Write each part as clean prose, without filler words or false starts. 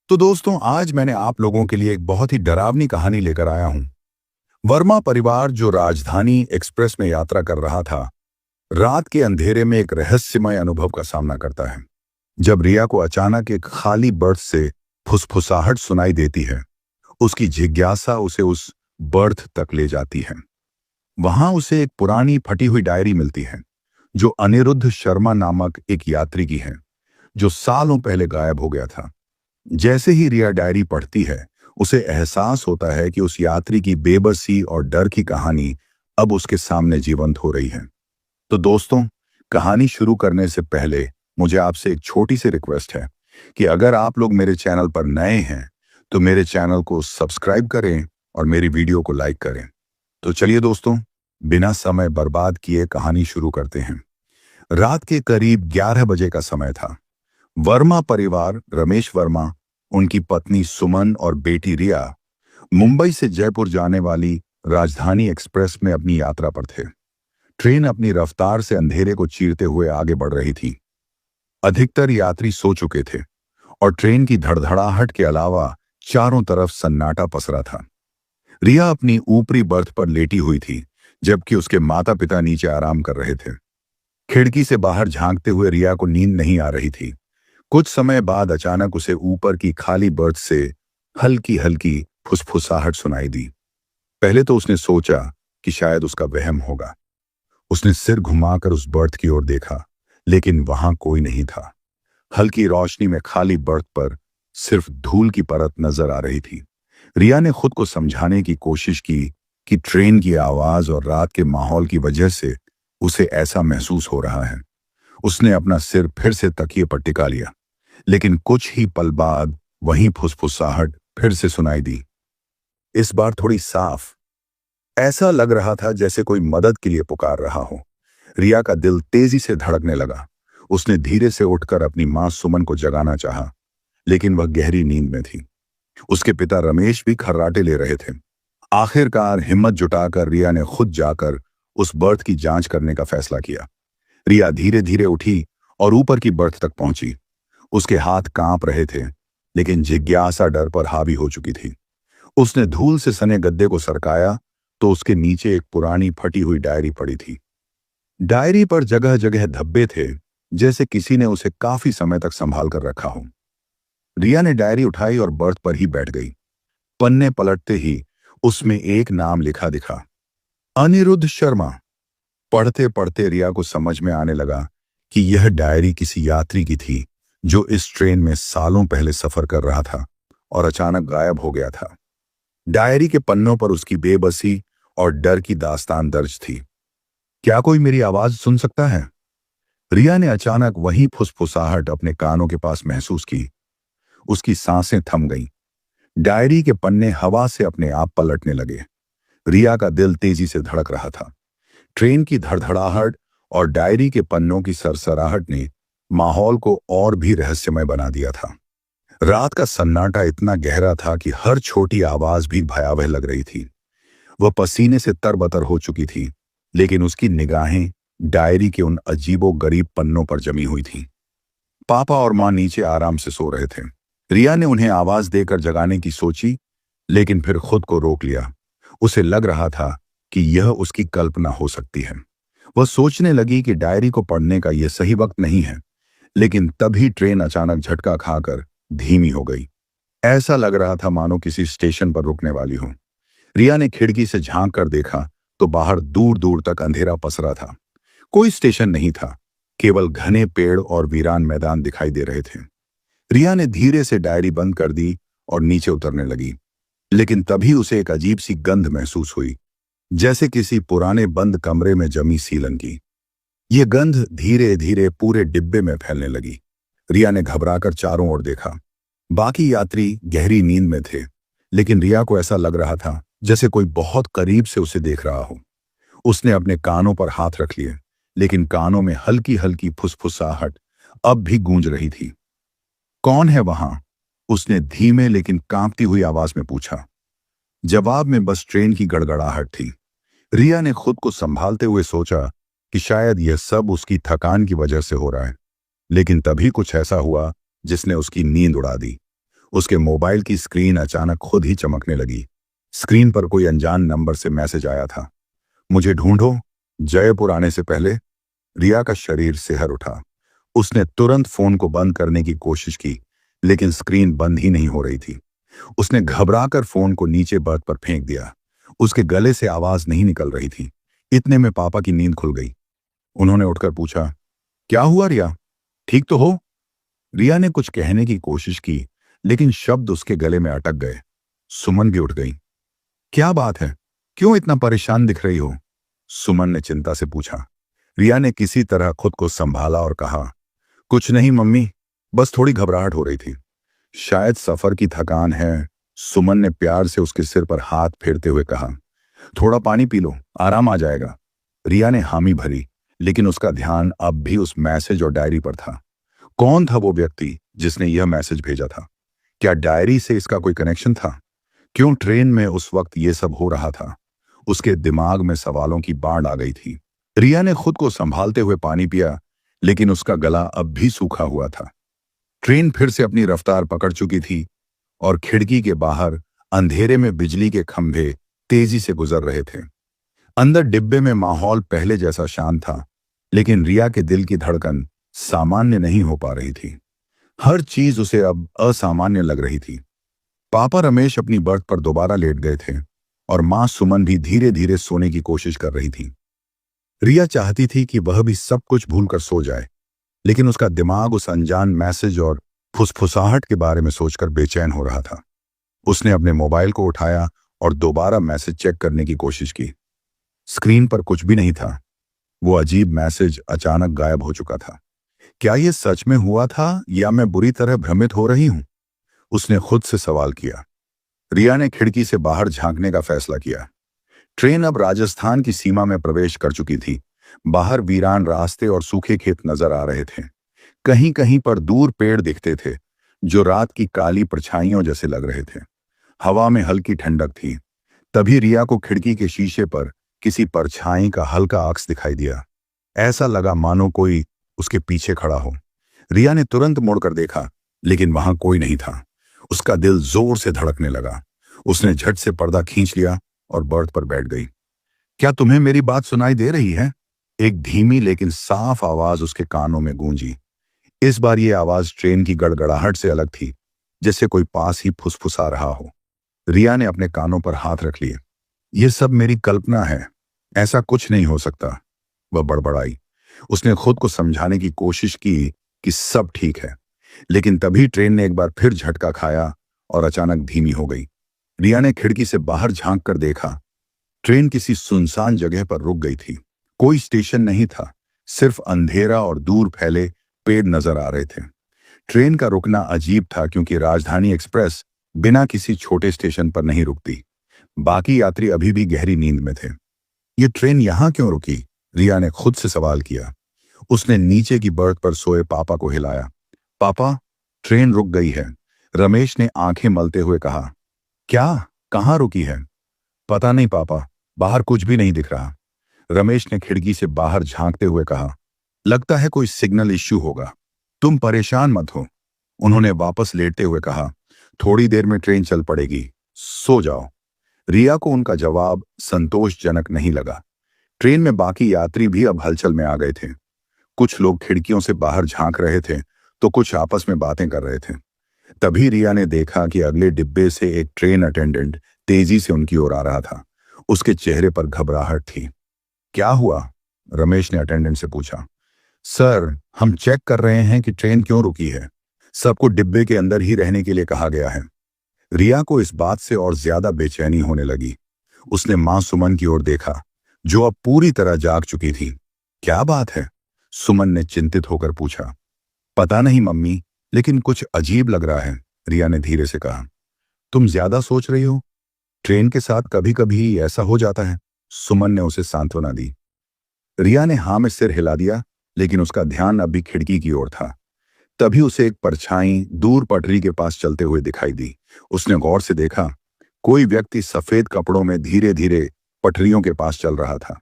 तो दोस्तों, आज मैंने आप लोगों के लिए एक बहुत ही डरावनी कहानी लेकर आया हूं। वर्मा परिवार जो राजधानी एक्सप्रेस में यात्रा कर रहा था, रात के अंधेरे में एक रहस्यमय अनुभव का सामना करता है। जब रिया को अचानक एक खाली बर्थ से फुसफुसाहट सुनाई देती है, उसकी जिज्ञासा उसे उस बर्थ तक ले जाती है। वहां उसे एक पुरानी फटी हुई डायरी मिलती है, जो अनिरुद्ध शर्मा नामक एक यात्री की है, जो सालों पहले गायब हो गया था। जैसे ही रिया डायरी पढ़ती है, उसे एहसास होता है कि उस यात्री की बेबसी और डर की कहानी अब उसके सामने जीवंत हो रही है। तो दोस्तों, कहानी शुरू करने से पहले मुझे आपसे एक छोटी सी रिक्वेस्ट है कि अगर आप लोग मेरे चैनल पर नए हैं तो मेरे चैनल को सब्सक्राइब करें और मेरी वीडियो को लाइक करें। तो चलिए दोस्तों, बिना समय बर्बाद किए कहानी शुरू करते हैं। रात के करीब 11 बजे का समय था। वर्मा परिवार, रमेश वर्मा, उनकी पत्नी सुमन और बेटी रिया मुंबई से जयपुर जाने वाली राजधानी एक्सप्रेस में अपनी यात्रा पर थे। ट्रेन अपनी रफ्तार से अंधेरे को चीरते हुए आगे बढ़ रही थी। अधिकतर यात्री सो चुके थे और ट्रेन की धड़धड़ाहट के अलावा चारों तरफ सन्नाटा पसरा था। रिया अपनी ऊपरी बर्थ पर लेटी हुई थी, जबकि उसके माता पिता नीचे आराम कर रहे थे। खिड़की से बाहर झांकते हुए रिया को नींद नहीं आ रही थी। कुछ समय बाद अचानक उसे ऊपर की खाली बर्थ से हल्की हल्की फुसफुसाहट सुनाई दी। पहले तो उसने सोचा कि शायद उसका वहम होगा। उसने सिर घुमाकर उस बर्थ की ओर देखा, लेकिन वहां कोई नहीं था। हल्की रोशनी में खाली बर्थ पर सिर्फ धूल की परत नजर आ रही थी। रिया ने खुद को समझाने की कोशिश की कि ट्रेन की आवाज और रात के माहौल की वजह से उसे ऐसा महसूस हो रहा है। उसने अपना सिर फिर से तकिए पर टिका लिया, लेकिन कुछ ही पल बाद वही फुसफुसाहट फिर से सुनाई दी। इस बार थोड़ी साफ। ऐसा लग रहा था जैसे कोई मदद के लिए पुकार रहा हो। रिया का दिल तेजी से धड़कने लगा। उसने धीरे से उठकर अपनी मां सुमन को जगाना चाहा, लेकिन वह गहरी नींद में थी। उसके पिता रमेश भी खर्राटे ले रहे थे। आखिरकार हिम्मत जुटाकर रिया ने खुद जाकर उस बर्थ की जांच करने का फैसला किया। रिया धीरे धीरे उठी और ऊपर की बर्थ तक पहुंची। उसके हाथ कांप रहे थे, लेकिन जिज्ञासा डर पर हावी हो चुकी थी। उसने धूल से सने गद्दे को सरकाया तो उसके नीचे एक पुरानी फटी हुई डायरी पड़ी थी। डायरी पर जगह जगह धब्बे थे, जैसे किसी ने उसे काफी समय तक संभाल कर रखा हो। रिया ने डायरी उठाई और बर्थ पर ही बैठ गई। पन्ने पलटते ही उसमें एक नाम लिखा दिखा, अनिरुद्ध शर्मा। पढ़ते पढ़ते रिया को समझ में आने लगा कि यह डायरी किसी यात्री की थी जो इस ट्रेन में सालों पहले सफर कर रहा था और अचानक गायब हो गया था। डायरी के पन्नों पर उसकी बेबसी और डर की दास्तान दर्ज थी। क्या कोई मेरी आवाज सुन सकता है? रिया ने अचानक वही फुसफुसाहट अपने कानों के पास महसूस की। उसकी सांसें थम गईं। डायरी के पन्ने हवा से अपने आप पलटने लगे। रिया का दिल तेजी से धड़क रहा था। ट्रेन की धड़धड़ाहट और डायरी के पन्नों की सरसराहट ने माहौल को और भी रहस्यमय बना दिया था। रात का सन्नाटा इतना गहरा था कि हर छोटी आवाज भी भयावह लग रही थी। वह पसीने से तरबतर हो चुकी थी, लेकिन उसकी निगाहें डायरी के उन अजीबो-गरीब पन्नों पर जमी हुई थीं। पापा और मां नीचे आराम से सो रहे थे। रिया ने उन्हें आवाज देकर जगाने की सोची, लेकिन फिर खुद को रोक लिया। उसे लग रहा था कि यह उसकी कल्पना हो सकती है। वह सोचने लगी कि डायरी को पढ़ने का यह सही वक्त नहीं है, लेकिन तभी ट्रेन अचानक झटका खाकर धीमी हो गई। ऐसा लग रहा था मानो किसी स्टेशन पर रुकने वाली हो। रिया ने खिड़की से झांक कर देखा तो बाहर दूर दूर तक अंधेरा पसरा था। कोई स्टेशन नहीं था, केवल घने पेड़ और वीरान मैदान दिखाई दे रहे थे। रिया ने धीरे से डायरी बंद कर दी और नीचे उतरने लगी, लेकिन तभी उसे एक अजीब सी गंध महसूस हुई, जैसे किसी पुराने बंद कमरे में जमी सीलन की। यह गंध धीरे धीरे पूरे डिब्बे में फैलने लगी। रिया ने घबराकर चारों ओर देखा। बाकी यात्री गहरी नींद में थे, लेकिन रिया को ऐसा लग रहा था जैसे कोई बहुत करीब से उसे देख रहा हो। उसने अपने कानों पर हाथ रख लिए, लेकिन कानों में हल्की हल्की फुसफुसाहट अब भी गूंज रही थी। कौन है वहां? उसने धीमे लेकिन कांपती हुई आवाज में पूछा। जवाब में बस ट्रेन की गड़गड़ाहट थी। रिया ने खुद को संभालते हुए सोचा कि शायद यह सब उसकी थकान की वजह से हो रहा है, लेकिन तभी कुछ ऐसा हुआ जिसने उसकी नींद उड़ा दी। उसके मोबाइल की स्क्रीन अचानक खुद ही चमकने लगी। स्क्रीन पर कोई अनजान नंबर से मैसेज आया था। मुझे ढूंढो, जयपुर आने से पहले। रिया का शरीर सिहर उठा। उसने तुरंत फोन को बंद करने की कोशिश की, लेकिन स्क्रीन बंद ही नहीं हो रही थी। उसने घबराकर फोन को नीचे बर्थ पर फेंक दिया। उसके गले से आवाज नहीं निकल रही थी। इतने में पापा की नींद खुल गई। उन्होंने उठकर पूछा, क्या हुआ रिया, ठीक तो हो? रिया ने कुछ कहने की कोशिश की, लेकिन शब्द उसके गले में अटक गए। सुमन भी उठ गई। क्या बात है, क्यों इतना परेशान दिख रही हो? सुमन ने चिंता से पूछा। रिया ने किसी तरह खुद को संभाला और कहा, कुछ नहीं मम्मी, बस थोड़ी घबराहट हो रही थी। शायद सफर की थकान है। सुमन ने प्यार से उसके सिर पर हाथ फेरते हुए कहा, थोड़ा पानी पी लो, आराम आ जाएगा। रिया ने हामी भरी, लेकिन उसका ध्यान अब भी उस मैसेज और डायरी पर था। कौन था वो व्यक्ति जिसने यह मैसेज भेजा था? क्या डायरी से इसका कोई कनेक्शन था? क्यों ट्रेन में उस वक्त ये सब हो रहा था? उसके दिमाग में सवालों की बाढ़ आ गई थी। रिया ने खुद को संभालते हुए पानी पिया, लेकिन उसका गला अब भी सूखा हुआ था। ट्रेन फिर से अपनी रफ्तार पकड़ चुकी थी और खिड़की के बाहर अंधेरे में बिजली के खंभे तेजी से गुजर रहे थे। अंदर डिब्बे में माहौल पहले जैसा शांत था, लेकिन रिया के दिल की धड़कन सामान्य नहीं हो पा रही थी। हर चीज उसे अब असामान्य लग रही थी। पापा रमेश अपनी बर्थ पर दोबारा लेट गए थे और मां सुमन भी धीरे धीरे सोने की कोशिश कर रही थी। रिया चाहती थी कि वह भी सब कुछ भूलकर सो जाए, लेकिन उसका दिमाग उस अनजान मैसेज और फुसफुसाहट के बारे में सोचकर बेचैन हो रहा था। उसने अपने मोबाइल को उठाया और दोबारा मैसेज चेक करने की कोशिश की। स्क्रीन पर कुछ भी नहीं था। वो अजीब मैसेज अचानक गायब हो चुका था। क्या यह सच में हुआ था या मैं बुरी तरह भ्रमित हो रही हूं? उसने खुद से सवाल किया। रिया ने खिड़की से बाहर झांकने का फैसला किया। ट्रेन अब राजस्थान की सीमा में प्रवेश कर चुकी थी। बाहर वीरान रास्ते और सूखे खेत नजर आ रहे थे। कहीं कहीं पर दूर पेड़ दिखते थे, जो रात की काली परछाइयों जैसे लग रहे थे। हवा में हल्की ठंडक थी। तभी रिया को खिड़की के शीशे पर किसी परछाई का हल्का अक्स दिखाई दिया। ऐसा लगा मानो कोई उसके पीछे खड़ा हो। रिया ने तुरंत मुड़कर देखा, लेकिन वहां कोई नहीं था। उसका दिल जोर से धड़कने लगा। उसने झट से पर्दा खींच लिया और बर्थ पर बैठ गई। क्या तुम्हें मेरी बात सुनाई दे रही है? एक धीमी लेकिन साफ आवाज उसके कानों में गूंजी। इस बार ये आवाज ट्रेन की गड़गड़ाहट से अलग थी, जैसे कोई पास ही फुसफुसा रहा हो। रिया ने अपने कानों पर हाथ रख लिए। यह सब मेरी कल्पना है, ऐसा कुछ नहीं हो सकता, वह बड़बड़ाई। उसने खुद को समझाने की कोशिश की कि सब ठीक है, लेकिन तभी ट्रेन ने एक बार फिर झटका खाया और अचानक धीमी हो गई। रिया ने खिड़की से बाहर झांक कर देखा। ट्रेन किसी सुनसान जगह पर रुक गई थी। कोई स्टेशन नहीं था, सिर्फ अंधेरा और दूर फैले पेड़ नजर आ रहे थे। ट्रेन का रुकना अजीब था, क्योंकि राजधानी एक्सप्रेस बिना किसी छोटे स्टेशन पर नहीं रुकती। बाकी यात्री अभी भी गहरी नींद में थे। ये ट्रेन यहां क्यों रुकी? रिया ने खुद से सवाल किया। उसने नीचे की बर्थ पर सोए पापा को हिलाया। पापा, ट्रेन रुक गई है, रमेश ने आंखें मलते हुए कहा। क्या? कहां रुकी है? पता नहीं पापा, बाहर कुछ भी नहीं दिख रहा, रमेश ने खिड़की से बाहर झांकते हुए कहा। लगता है कोई सिग्नल इश्यू होगा। तुम परेशान मत हो, उन्होंने वापस लेटते हुए कहा। थोड़ी देर में ट्रेन चल पड़ेगी, सो जाओ। रिया को उनका जवाब संतोषजनक नहीं लगा। ट्रेन में बाकी यात्री भी अब हलचल में आ गए थे। कुछ लोग खिड़कियों से बाहर झांक रहे थे, तो कुछ आपस में बातें कर रहे थे। तभी रिया ने देखा कि अगले डिब्बे से एक ट्रेन अटेंडेंट तेजी से उनकी ओर आ रहा था। उसके चेहरे पर घबराहट थी। क्या हुआ? रमेश ने अटेंडेंट से पूछा। सर, हम चेक कर रहे हैं कि ट्रेन क्यों रुकी है। सबको डिब्बे के अंदर ही रहने के लिए कहा गया है। रिया को इस बात से और ज्यादा बेचैनी होने लगी। उसने मां सुमन की ओर देखा, जो अब पूरी तरह जाग चुकी थी। क्या बात है? सुमन ने चिंतित होकर पूछा। पता नहीं मम्मी, लेकिन कुछ अजीब लग रहा है, रिया ने धीरे से कहा। तुम ज्यादा सोच रही हो, ट्रेन के साथ कभी कभी ऐसा हो जाता है, सुमन ने उसे सांत्वना दी। रिया ने हाँ में सिर हिला दिया, लेकिन उसका ध्यान अभी खिड़की की ओर था। तभी उसे एक परछाई दूर पटरी के पास चलते हुए दिखाई दी। उसने गौर से देखा, कोई व्यक्ति सफेद कपड़ों में धीरे धीरे पटरियों के पास चल रहा था।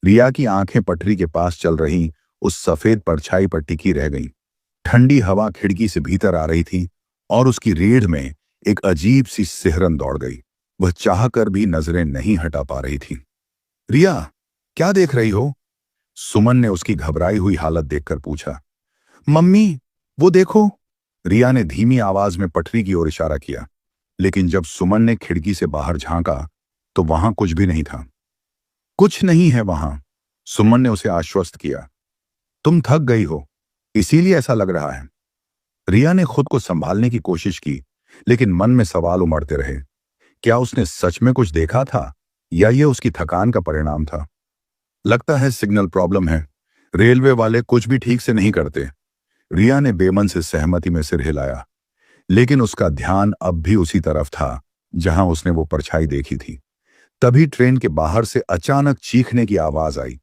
रिया की आंखें पटरी के पास चल रही उस सफेद परछाई पर टिकी रह गईं। ठंडी हवा खिड़की से भीतर आ रही थी और उसकी रीढ़ में एक अजीब सी सिहरन दौड़ गई। वह चाहकर भी नजरें नहीं हटा पा रही थी। रिया, क्या देख रही हो? सुमन ने उसकी घबराई हुई हालत देखकर पूछा। मम्मी, वो देखो। रिया ने धीमी आवाज में पटरी की ओर इशारा किया, लेकिन जब सुमन ने खिड़की से बाहर झांका तो वहां कुछ भी नहीं था। कुछ नहीं है वहां, सुमन ने उसे आश्वस्त किया। तुम थक गई हो, इसीलिए ऐसा लग रहा है। रिया ने खुद को संभालने की कोशिश की, लेकिन मन में सवाल उमड़ते रहे। क्या उसने सच में कुछ देखा था या ये उसकी थकान का परिणाम था? लगता है सिग्नल प्रॉब्लम है। रेलवे वाले कुछ भी ठीक से नहीं करते। रिया ने बेमन से सहमति में सिर हिलाया, लेकिन उसका ध्यान अब भी उसी तरफ था जहां उसने वो परछाई देखी थी। तभी ट्रेन के बाहर से अचानक चीखने की आवाज आई।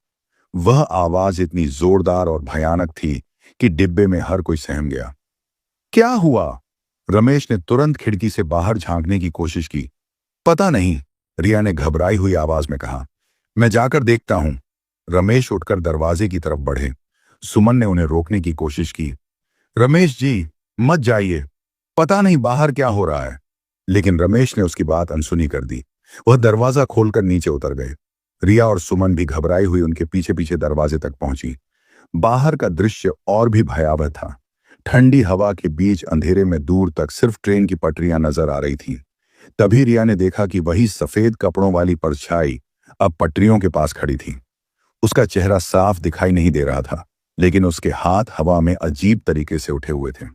वह आवाज इतनी जोरदार और भयानक थी कि डिब्बे में हर कोई सहम गया। क्या हुआ? रमेश ने तुरंत खिड़की से बाहर झांकने की कोशिश की। पता नहीं, रिया ने घबराई हुई आवाज में कहा। मैं जाकर देखता हूं। रमेश उठकर दरवाजे की तरफ बढ़े। सुमन ने उन्हें रोकने की कोशिश की। रमेश जी, मत जाइए, पता नहीं बाहर क्या हो रहा है। लेकिन रमेश ने उसकी बात अनसुनी कर दी। वह दरवाजा खोलकर नीचे उतर गए। रिया और सुमन भी घबराई हुई उनके पीछे पीछे दरवाजे तक पहुंची। बाहर का दृश्य और भी भयावह था। ठंडी हवा के बीच अंधेरे में दूर तक सिर्फ ट्रेन की पटरियां नजर आ रही थीं। तभी रिया ने देखा कि वही सफेद कपड़ों वाली परछाई अब पटरियों के पास खड़ी थी। उसका चेहरा साफ दिखाई नहीं दे रहा था, लेकिन उसके हाथ हवा में अजीब तरीके से उठे हुए थे।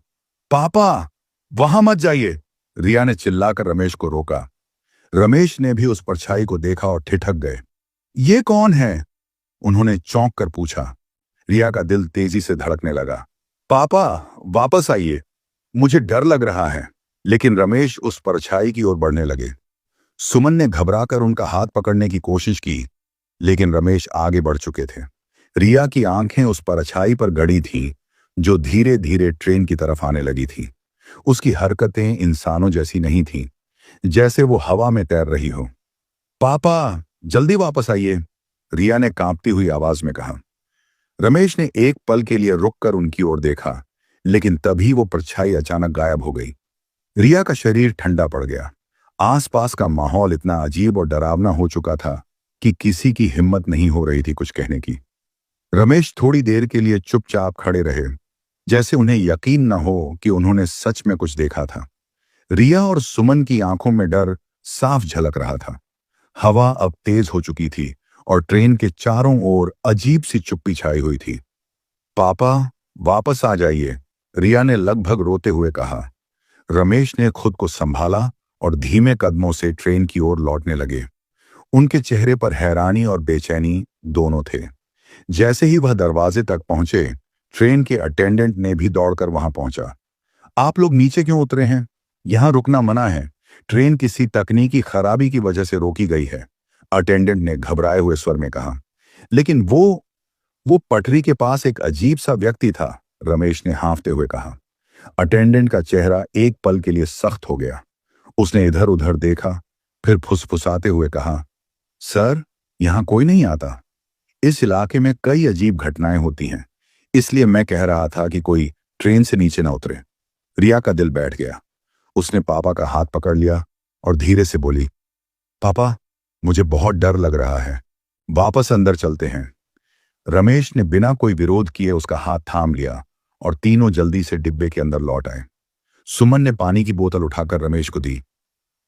पापा, वहां मत जाइए, रिया ने चिल्लाकर रमेश को रोका। रमेश ने भी उस परछाई को देखा और ठिठक गए। ये कौन है? उन्होंने चौंक कर पूछा। रिया का दिल तेजी से धड़कने लगा। पापा, वापस आइए, मुझे डर लग रहा है। लेकिन रमेश उस परछाई की ओर बढ़ने लगे। सुमन ने घबराकर उनका हाथ पकड़ने की कोशिश की, लेकिन रमेश आगे बढ़ चुके थे। रिया की आंखें उस परछाई पर गड़ी थीं, जो धीरे धीरे ट्रेन की तरफ आने लगी थी। उसकी हरकतें इंसानों जैसी नहीं थीं, जैसे वो हवा में तैर रही हो। पापा, जल्दी वापस आइए, रिया ने कांपती हुई आवाज में कहा। रमेश ने एक पल के लिए रुककर उनकी ओर देखा, लेकिन तभी वो परछाई अचानक गायब हो गई। रिया का शरीर ठंडा पड़ गया। आसपास का माहौल इतना अजीब और डरावना हो चुका था कि किसी की हिम्मत नहीं हो रही थी कुछ कहने की। रमेश थोड़ी देर के लिए चुपचाप खड़े रहे, जैसे उन्हें यकीन न हो कि उन्होंने सच में कुछ देखा था। रिया और सुमन की आंखों में डर साफ झलक रहा था। हवा अब तेज हो चुकी थी और ट्रेन के चारों ओर अजीब सी चुप्पी छाई हुई थी। पापा, वापस आ जाइए, रिया ने लगभग रोते हुए कहा। रमेश ने खुद को संभाला और धीमे कदमों से ट्रेन की ओर लौटने लगे। उनके चेहरे पर हैरानी और बेचैनी दोनों थे। जैसे ही वह दरवाजे तक पहुंचे, ट्रेन के अटेंडेंट ने भी दौड़कर वहां पहुंचा। आप लोग नीचे क्यों उतरे हैं? यहां रुकना मना है। ट्रेन किसी तकनीकी खराबी की वजह से रोकी गई है, अटेंडेंट ने घबराए हुए स्वर में कहा। लेकिन वो पटरी के पास एक अजीब सा व्यक्ति था, रमेश ने हाँफते हुए कहा। अटेंडेंट का चेहरा एक पल के लिए सख्त हो गया। उसने इधर उधर देखा, फिर फुसफुसाते हुए कहा, सर, यहां कोई नहीं आता। इस इलाके में कई अजीब घटनाएं होती हैं, इसलिए मैं कह रहा था कि कोई ट्रेन से नीचे ना उतरे। रिया का दिल बैठ गया। उसने पापा का हाथ पकड़ लिया और धीरे से बोली, पापा, मुझे बहुत डर लग रहा है, वापस अंदर चलते हैं। रमेश ने बिना कोई विरोध किए उसका हाथ थाम लिया और तीनों जल्दी से डिब्बे के अंदर लौट आए। सुमन ने पानी की बोतल उठाकर रमेश को दी।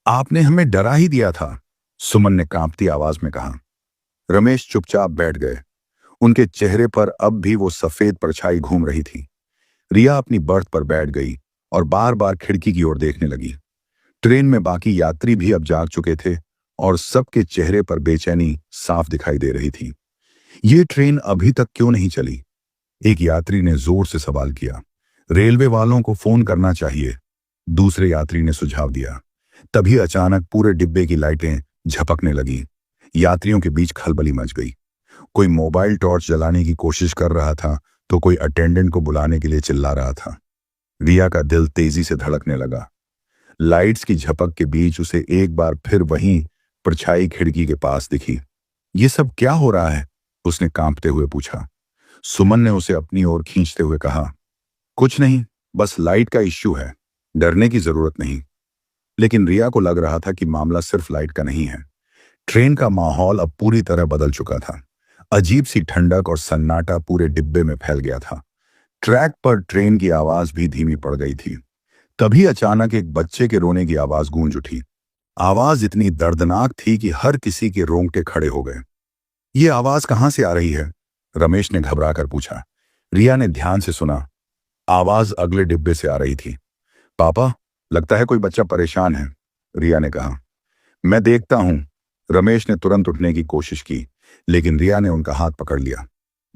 आपने हमें डरा ही दिया था, सुमन ने कांपती आवाज में कहा। रमेश चुपचाप बैठ गए। उनके चेहरे पर अब भी वो सफेद परछाई घूम रही थी। रिया अपनी बर्थ पर बैठ गई और बार बार खिड़की की ओर देखने लगी। ट्रेन में बाकी यात्री भी अब जाग चुके थे और सबके चेहरे पर बेचैनी साफ दिखाई दे रही थी। ये ट्रेन अभी तक क्यों नहीं चली? एक यात्री ने जोर से सवाल किया। रेलवे वालों को फोन करना चाहिए, दूसरे यात्री ने सुझाव दिया। तभी अचानक पूरे डिब्बे की लाइटें झपकने लगी। यात्रियों के बीच खलबली मच गई। कोई मोबाइल टॉर्च जलाने की कोशिश कर रहा था तो कोई अटेंडेंट को बुलाने के लिए चिल्ला रहा था। रिया का दिल तेजी से धड़कने लगा। लाइट्स की झपक के बीच उसे एक बार फिर वहीं परछाई खिड़की के पास दिखी। ये सब क्या हो रहा है? उसने कांपते हुए पूछा। सुमन ने उसे अपनी ओर खींचते हुए कहा, कुछ नहीं, बस लाइट का इश्यू है। डरने की जरूरत नहीं। लेकिन रिया को लग रहा था कि मामला सिर्फ लाइट का नहीं है। ट्रेन का माहौल अब पूरी तरह बदल चुका था। अजीब सी ठंडक और सन्नाटा पूरे डिब्बे में फैल गया था। ट्रैक पर ट्रेन की आवाज भी धीमी पड़ गई थी। तभी अचानक एक बच्चे के रोने की आवाज गूंज उठी। आवाज इतनी दर्दनाक थी कि हर किसी के रोंगटे खड़े हो गए। ये आवाज कहां से आ रही है? रमेश ने घबरा कर पूछा। रिया ने ध्यान से सुना। आवाज अगले डिब्बे से आ रही थी। पापा, लगता है कोई बच्चा परेशान है, रिया ने कहा। मैं देखता हूं। रमेश ने तुरंत उठने की कोशिश की, लेकिन रिया ने उनका हाथ पकड़ लिया।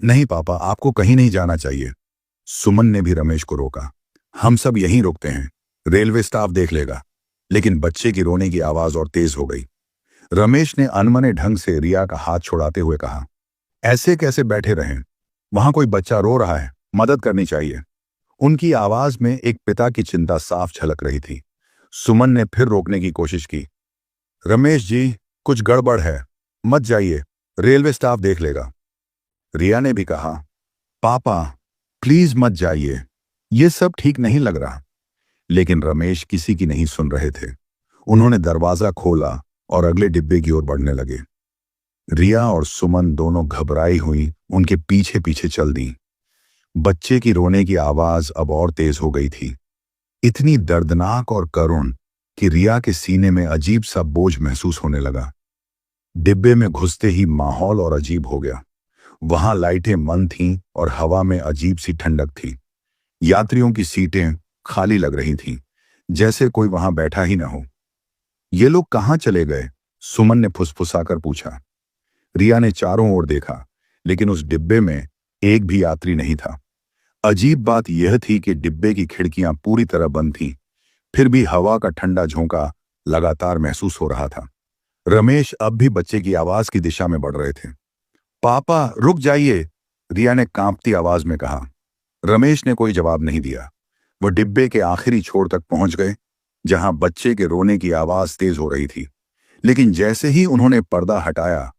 नहीं पापा, आपको कहीं नहीं जाना चाहिए। सुमन ने भी रमेश को रोका। हम सब यहीं रुकते हैं, रेलवे स्टाफ देख लेगा। लेकिन बच्चे की रोने की आवाज और तेज हो गई। रमेश ने अनमने ढंग से रिया का हाथ छुड़ाते हुए कहा, ऐसे कैसे बैठे रहें? वहां कोई बच्चा रो रहा है, मदद करनी चाहिए। उनकी आवाज में एक पिता की चिंता साफ झलक रही थी। सुमन ने फिर रोकने की कोशिश की। रमेश जी, कुछ गड़बड़ है, मत जाइए, रेलवे स्टाफ देख लेगा। रिया ने भी कहा, पापा प्लीज मत जाइए, ये सब ठीक नहीं लग रहा। लेकिन रमेश किसी की नहीं सुन रहे थे। उन्होंने दरवाजा खोला और अगले डिब्बे की ओर बढ़ने लगे। रिया और सुमन दोनों घबराई हुई उनके पीछे पीछे चल दी। बच्चे की रोने की आवाज अब और तेज हो गई थी, इतनी दर्दनाक और करुण कि रिया के सीने में अजीब सा बोझ महसूस होने लगा। डिब्बे में घुसते ही माहौल और अजीब हो गया। वहां लाइटें मंद थीं और हवा में अजीब सी ठंडक थी। यात्रियों की सीटें खाली लग रही थीं, जैसे कोई वहां बैठा ही न हो। ये लोग कहां चले गए? सुमन ने फुसफुसाकर पूछा। रिया ने चारों ओर देखा, लेकिन उस डिब्बे में एक भी यात्री नहीं था। अजीब बात यह थी कि डिब्बे की खिड़कियां पूरी तरह बंद थीं, फिर भी हवा का ठंडा झोंका लगातार महसूस हो रहा था। रमेश अब भी बच्चे की आवाज की दिशा में बढ़ रहे थे। पापा रुक जाइए, रिया ने कांपती आवाज में कहा। रमेश ने कोई जवाब नहीं दिया। वो डिब्बे के आखिरी छोर तक पहुंच गए, जहां बच्चे के रोने की आवाज तेज हो रही थी। लेकिन जैसे ही उन्होंने पर्दा हटाया,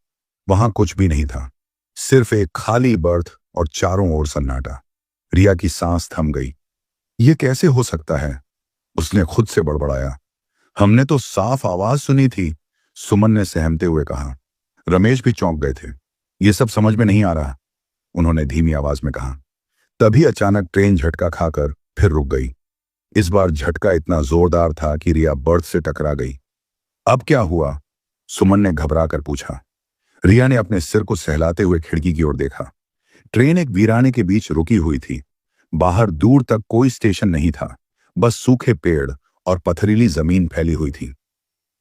वहां कुछ भी नहीं था, सिर्फ एक खाली बर्थ और चारों ओर सन्नाटा। रिया की सांस थम गई। ये कैसे हो सकता है? उसने खुद से बड़बड़ाया। हमने तो साफ आवाज सुनी थी, सुमन ने सहमते हुए कहा। रमेश भी चौंक गए थे। ये सब समझ में नहीं आ रहा, उन्होंने धीमी आवाज में कहा। तभी अचानक ट्रेन झटका खाकर फिर रुक गई। इस बार झटका इतना जोरदार था कि रिया बर्थ से टकरा गई। अब क्या हुआ? सुमन ने घबरा कर पूछा। रिया ने अपने सिर को सहलाते हुए खिड़की की ओर देखा। ट्रेन एक वीराने के बीच रुकी हुई थी। बाहर दूर तक कोई स्टेशन नहीं था, बस सूखे पेड़ और पथरीली जमीन फैली हुई थी।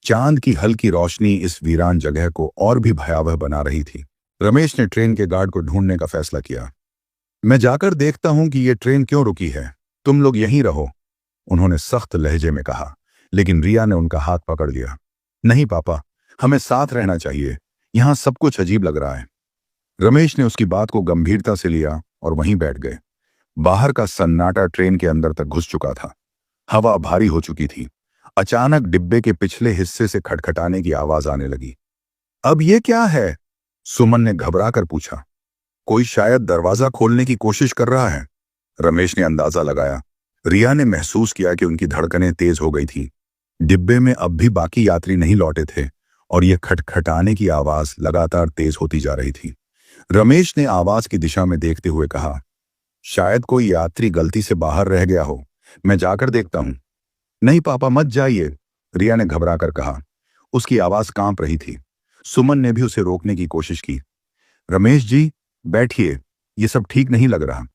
चांद की हल्की रोशनी इस वीरान जगह को और भी भयावह बना रही थी। रमेश ने ट्रेन के गार्ड को ढूंढने का फैसला किया। मैं जाकर देखता हूं कि यह ट्रेन क्यों रुकी है, तुम लोग यहीं रहो, उन्होंने सख्त लहजे में कहा। लेकिन रिया ने उनका हाथ पकड़ लिया। नहीं पापा, हमें साथ रहना चाहिए, यहां सब कुछ अजीब लग रहा है। रमेश ने उसकी बात को गंभीरता से लिया और वहीं बैठ गए। बाहर का सन्नाटा ट्रेन के अंदर तक घुस चुका था। हवा भारी हो चुकी थी। अचानक डिब्बे के पिछले हिस्से से खटखटाने की आवाज आने लगी। अब ये क्या है? सुमन ने घबरा कर पूछा। कोई शायद दरवाजा खोलने की कोशिश कर रहा है, रमेश ने अंदाजा लगाया। रिया ने महसूस किया कि उनकी धड़कनें तेज हो गई थी। डिब्बे में अब भी बाकी यात्री नहीं लौटे थे और यह खटखटाने की आवाज लगातार तेज होती जा रही थी। रमेश ने आवाज की दिशा में देखते हुए कहा, शायद कोई यात्री गलती से बाहर रह गया हो, मैं जाकर देखता हूं। नहीं पापा मत जाइए, रिया ने घबरा कर कहा। उसकी आवाज कांप रही थी। सुमन ने भी उसे रोकने की कोशिश की। रमेश जी बैठिए, ये सब ठीक नहीं लग रहा।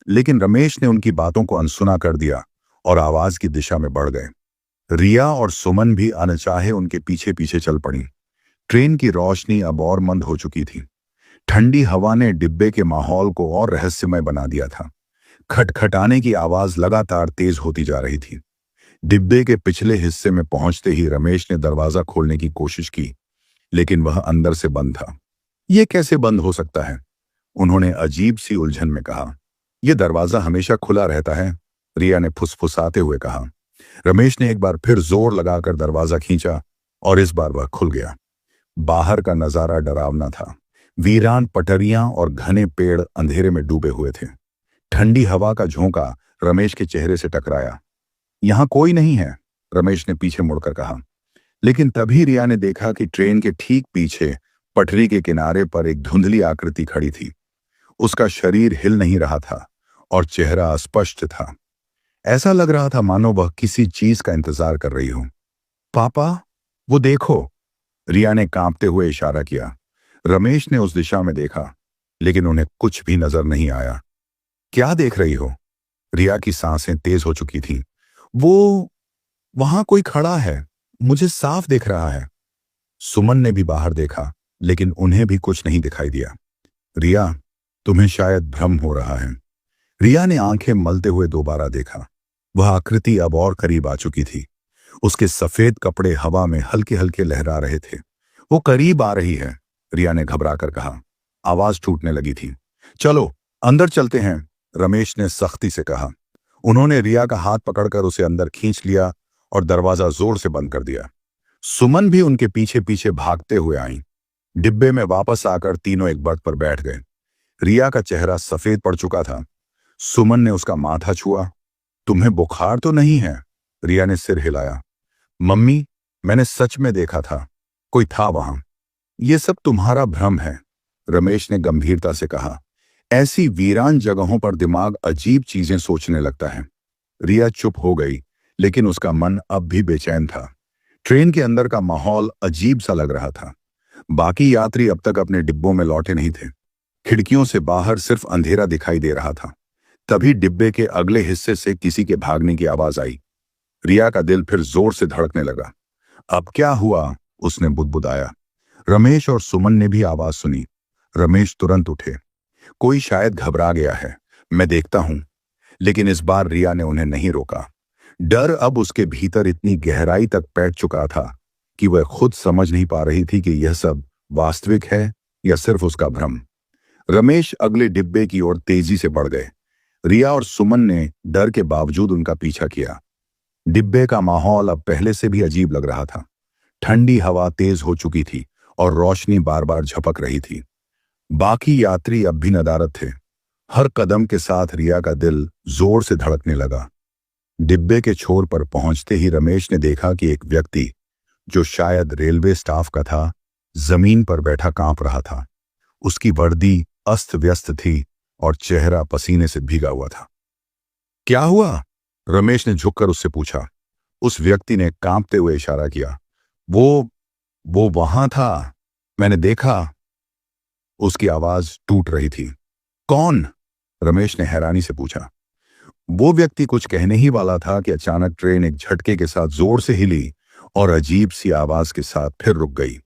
लेकिन रमेश ने उनकी बातों को अनसुना कर दिया और आवाज की दिशा में बढ़ गए। रिया और सुमन भी अनचाहे उनके पीछे पीछे चल पड़ी। ट्रेन की रोशनी अब और मंद हो चुकी थी। ठंडी हवा ने डिब्बे के माहौल को और रहस्यमय बना दिया था। खटखटाने की आवाज लगातार तेज होती जा रही थी। डिब्बे के पिछले हिस्से में पहुंचते ही रमेश ने दरवाजा खोलने की कोशिश की, लेकिन वह अंदर से बंद था। यह कैसे बंद हो सकता है? उन्होंने अजीब सी उलझन में कहा। यह दरवाजा हमेशा खुला रहता है, रिया ने फुसफुसाते हुए कहा। रमेश ने एक बार फिर जोर लगाकर दरवाजा खींचा और इस बार वह खुल गया। बाहर का नजारा डरावना था। वीरान पटरियां और घने पेड़ अंधेरे में डूबे हुए थे। ठंडी हवा का झोंका रमेश के चेहरे से टकराया। यहां कोई नहीं है, रमेश ने पीछे मुड़कर कहा। लेकिन तभी रिया ने देखा कि ट्रेन के ठीक पीछे पटरी के किनारे पर एक धुंधली आकृति खड़ी थी। उसका शरीर हिल नहीं रहा था और चेहरा अस्पष्ट था। ऐसा लग रहा था मानो वह किसी चीज का इंतजार कर रही हो। पापा, वो देखो, रिया ने कांपते हुए इशारा किया। रमेश ने उस दिशा में देखा, लेकिन उन्हें कुछ भी नजर नहीं आया। क्या देख रही हो? रिया की सांसें तेज हो चुकी थीं। वो वहां कोई खड़ा है, मुझे साफ दिख रहा है। सुमन ने भी बाहर देखा, लेकिन उन्हें भी कुछ नहीं दिखाई दिया। रिया, तुम्हें शायद भ्रम हो रहा है। रिया ने आंखें मलते हुए दोबारा देखा। वह आकृति अब और करीब आ चुकी थी। उसके सफेद कपड़े हवा में हल्के हल्के लहरा रहे थे। वो करीब आ रही है, रिया ने घबराकर कहा। आवाज टूटने लगी थी। चलो अंदर चलते हैं, रमेश ने सख्ती से कहा। उन्होंने रिया का हाथ पकड़कर उसे अंदर खींच लिया और दरवाजा जोर से बंद कर दिया। सुमन भी उनके पीछे पीछे भागते हुए आई। डिब्बे में वापस आकर तीनों एक बर्थ पर बैठ गए। रिया का चेहरा सफेद पड़ चुका था। सुमन ने उसका माथा छुआ। तुम्हें बुखार तो नहीं है? रिया ने सिर हिलाया। मम्मी, मैंने सच में देखा था, कोई था वहां। यह सब तुम्हारा भ्रम है, रमेश ने गंभीरता से कहा। ऐसी वीरान जगहों पर दिमाग अजीब चीजें सोचने लगता है। रिया चुप हो गई, लेकिन उसका मन अब भी बेचैन था। ट्रेन के अंदर का माहौल अजीब सा लग रहा था। बाकी यात्री अब तक अपने डिब्बों में लौटे नहीं थे। खिड़कियों से बाहर सिर्फ अंधेरा दिखाई दे रहा था। तभी डिब्बे के अगले हिस्से से किसी के भागने की आवाज आई। रिया का दिल फिर जोर से धड़कने लगा। अब क्या हुआ? उसने बुदबुदाया। रमेश और सुमन ने भी आवाज सुनी। रमेश तुरंत उठे। कोई शायद घबरा गया है, मैं देखता हूं। लेकिन इस बार रिया ने उन्हें नहीं रोका। डर अब उसके भीतर इतनी गहराई तक बैठ चुका था कि वह खुद समझ नहीं पा रही थी कि यह सब वास्तविक है या सिर्फ उसका भ्रम। रमेश अगले डिब्बे की ओर तेजी से बढ़ गए। रिया और सुमन ने डर के बावजूद उनका पीछा किया। डिब्बे का माहौल अब पहले से भी अजीब लग रहा था। ठंडी हवा तेज हो चुकी थी और रोशनी बार बार झपक रही थी। बाकी यात्री अब भी नदारद थे। हर कदम के साथ रिया का दिल जोर से धड़कने लगा। डिब्बे के छोर पर पहुंचते ही रमेश ने देखा कि एक व्यक्ति, जो शायद रेलवे स्टाफ का था, जमीन पर बैठा कांप रहा था। उसकी वर्दी अस्त व्यस्त थी और चेहरा पसीने से भीगा हुआ था। क्या हुआ? रमेश ने झुककर उससे पूछा। उस व्यक्ति ने कांपते हुए इशारा किया। वो वहां था, मैंने देखा। उसकी आवाज टूट रही थी। कौन? रमेश ने हैरानी से पूछा। वो व्यक्ति कुछ कहने ही वाला था कि अचानक ट्रेन एक झटके के साथ जोर से हिली और अजीब सी आवाज के साथ फिर रुक गई।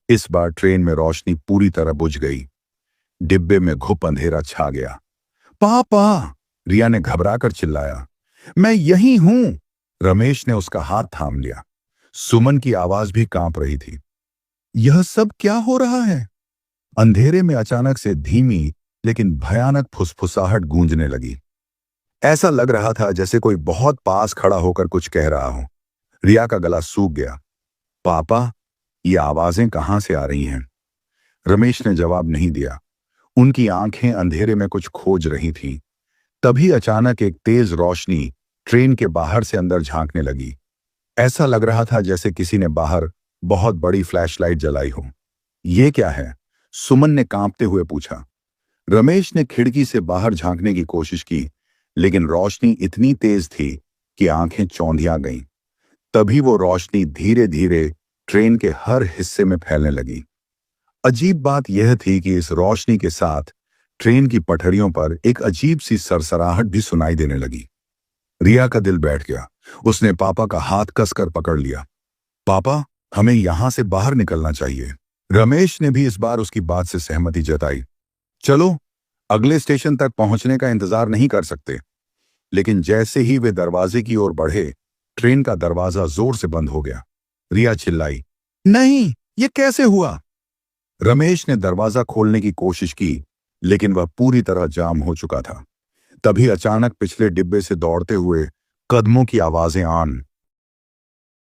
इस बार ट्रेन में रोशनी पूरी तरह बुझ गई। डिब्बे में घुप अंधेरा छा गया। पापा! रिया ने घबराकर चिल्लाया। मैं यहीं हूं। रमेश ने उसका हाथ थाम लिया। सुमन की आवाज भी कांप रही थी। यह सब क्या हो रहा है? अंधेरे में अचानक से धीमी लेकिन भयानक फुसफुसाहट गूंजने लगी। ऐसा लग रहा था जैसे कोई बहुत पास खड़ा होकर कुछ कह रहा हो। रिया का गला सूख गया। पापा, ये आवाजें कहां से आ रही हैं? रमेश ने जवाब नहीं दिया। उनकी आंखें अंधेरे में कुछ खोज रही थीं। तभी अचानक एक तेज रोशनी ट्रेन के बाहर से अंदर झांकने लगी। ऐसा लग रहा था जैसे किसी ने बाहर बहुत बड़ी फ्लैशलाइट जलाई हो। ये क्या है? सुमन ने कांपते हुए पूछा। रमेश ने खिड़की से बाहर झांकने की कोशिश की, लेकिन रोशनी इतनी तेज थी कि आंखें चौंधिया गईं। तभी वो रोशनी धीरे धीरे ट्रेन के हर हिस्से में फैलने लगी। अजीब बात यह थी कि इस रोशनी के साथ ट्रेन की पटरियों पर एक अजीब सी सरसराहट भी सुनाई देने लगी। रिया का दिल बैठ गया। उसने पापा का हाथ कसकर पकड़ लिया। पापा, हमें यहां से बाहर निकलना चाहिए। रमेश ने भी इस बार उसकी बात से सहमति जताई। चलो, अगले स्टेशन तक पहुंचने का इंतजार नहीं कर सकते। लेकिन जैसे ही वे दरवाजे की ओर बढ़े, ट्रेन का दरवाजा जोर से बंद हो गया। रिया चिल्लाई, नहीं, ये कैसे हुआ? रमेश ने दरवाजा खोलने की कोशिश की, लेकिन वह पूरी तरह जाम हो चुका था। तभी अचानक पिछले डिब्बे से दौड़ते हुए कदमों की आवाजें आन